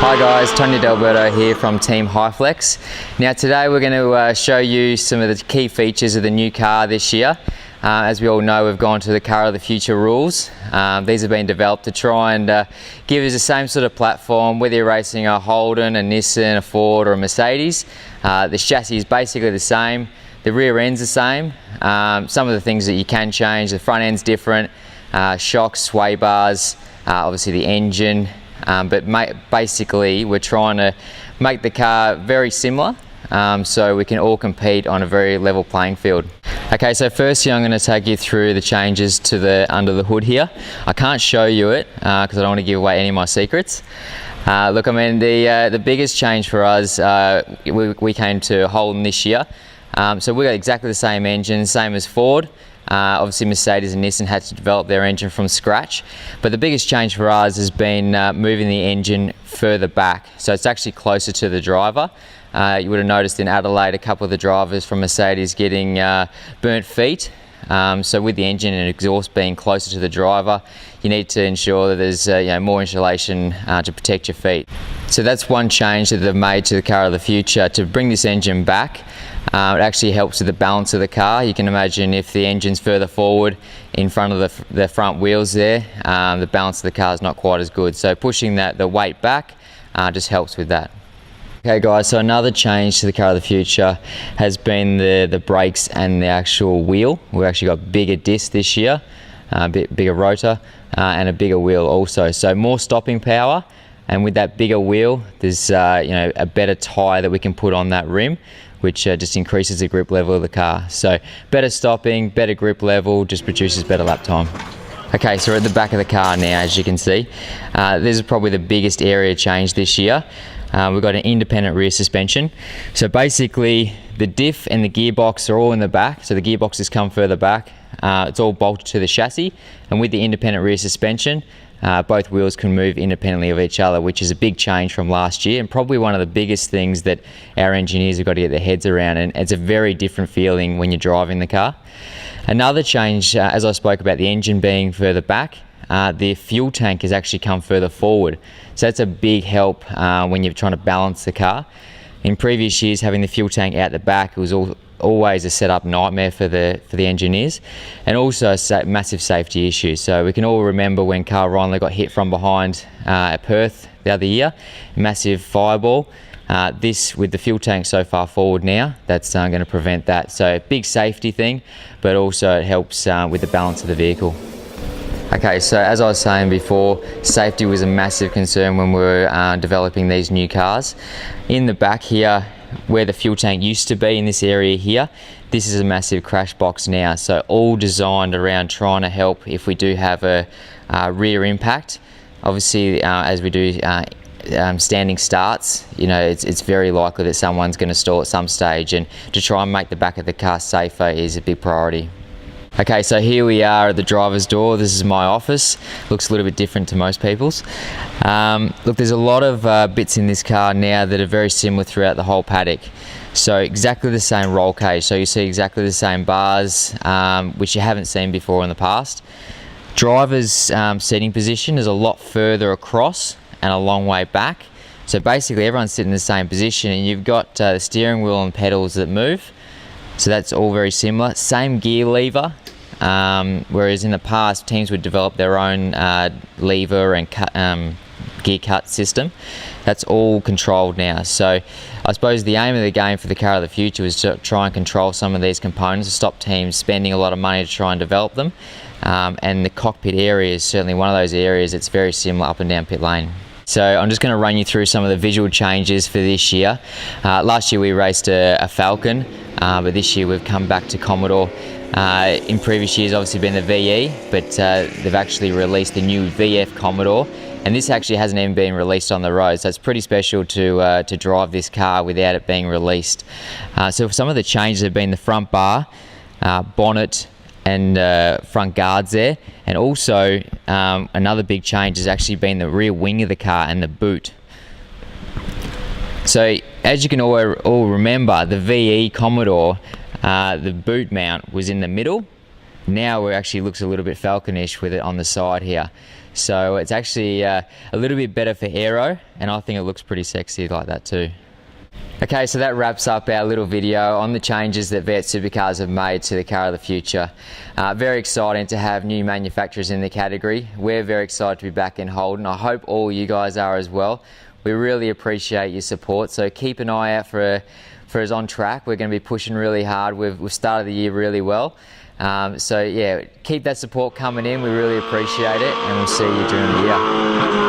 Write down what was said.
Hi guys, Tony D'Alberto here from Team HIFLEX. Now today we're going to show you some of the key features of the new car this year. As we all know, we've gone to the Car of the Future rules. These have been developed to try and give us the same sort of platform, whether you're racing a Holden, a Nissan, a Ford or a Mercedes. The chassis is basically the same, the rear end's the same. Some of the things that you can change, the front end's different, shocks, sway bars, obviously the engine. But basically we're trying to make the car very similar so we can all compete on a very level playing field. Okay, so firstly I'm going to take you through the changes to the under the hood here. I can't show you it because I don't want to give away any of my secrets. Look, I mean the biggest change for us, we came to Holden this year. So we got exactly the same engine, same as Ford. Obviously Mercedes and Nissan had to develop their engine from scratch, but the biggest change for us has been moving the engine further back, so it's actually closer to the driver. You would have noticed in Adelaide a couple of the drivers from Mercedes getting burnt feet. So with the engine and exhaust being closer to the driver, you need to ensure that there's more insulation to protect your feet. So that's one change that they've made to the Car of the Future, to bring this engine back. It actually helps with the balance of the car. You can imagine if the engine's further forward in front of the front wheels there, the balance of the car is not quite as good. So pushing the weight back just helps with that. Okay guys, so another change to the Car of the Future has been the brakes and the actual wheel. We've actually got bigger discs this year, a bit bigger rotor and a bigger wheel also. So more stopping power, and with that bigger wheel there's a better tyre that we can put on that rim, which just increases the grip level of the car. So better stopping, better grip level, just produces better lap time. Okay, so we're at the back of the car now, as you can see. This is probably the biggest area change this year. We've got an independent rear suspension. So basically the diff and the gearbox are all in the back, so the gearboxes come further back. It's all bolted to the chassis, and with the independent rear suspension, both wheels can move independently of each other, which is a big change from last year, and probably one of the biggest things that our engineers have got to get their heads around, and it's a very different feeling when you're driving the car. Another change, as I spoke about the engine being further back, the fuel tank has actually come further forward. So that's a big help when you're trying to balance the car. In previous years, having the fuel tank out the back, it was always a setup nightmare for the engineers, and also a massive safety issue. So we can all remember when Carl Reinler got hit from behind at Perth the other year, massive fireball. This, with the fuel tank so far forward now, that's going to prevent that. So big safety thing, but also it helps with the balance of the vehicle. Okay, so as I was saying before, safety was a massive concern when we were developing these new cars. In the back here, where the fuel tank used to be in this area here, this is a massive crash box now. So all designed around trying to help if we do have a rear impact. Obviously, as we do standing starts, it's very likely that someone's going to stall at some stage, and to try and make the back of the car safer is a big priority. Okay, so here we are at the driver's door. This is my office. Looks a little bit different to most people's. Look, there's a lot of bits in this car now that are very similar throughout the whole paddock. So exactly the same roll cage. So you see exactly the same bars, which you haven't seen before in the past. Driver's seating position is a lot further across and a long way back. So basically everyone's sitting in the same position, and you've got the steering wheel and pedals that move. So that's all very similar. Same gear lever. Whereas in the past teams would develop their own lever and gear cut system. That's all controlled now. So I suppose the aim of the game for the Car of the Future was to try and control some of these components, to stop teams spending a lot of money to try and develop them. And the cockpit area is certainly one of those areas that's very similar up and down pit lane. So I'm just going to run you through some of the visual changes for this year. Last year we raced a Falcon, but this year we've come back to Commodore. In previous years obviously been the VE, but they've actually released the new VF Commodore, and this actually hasn't even been released on the road, so it's pretty special to drive this car without it being released. So some of the changes have been the front bar, bonnet and front guards there, and also another big change has actually been the rear wing of the car and the boot. So as you can all remember, the VE Commodore, the boot mount was in the middle, Now it actually looks a little bit falconish with it on the side here. So it's actually a little bit better for aero, and I think it looks pretty sexy like that too. Okay, so that wraps up our little video on the changes that V8 Supercars have made to the car of the future. Very exciting to have new manufacturers in the category. We're very excited to be back in Holden. I hope all you guys are as well. We really appreciate your support, so keep an eye out for us on track. We're going to be pushing really hard. We've started the year really well. So yeah, keep that support coming in. We really appreciate it, and we'll see you during the year.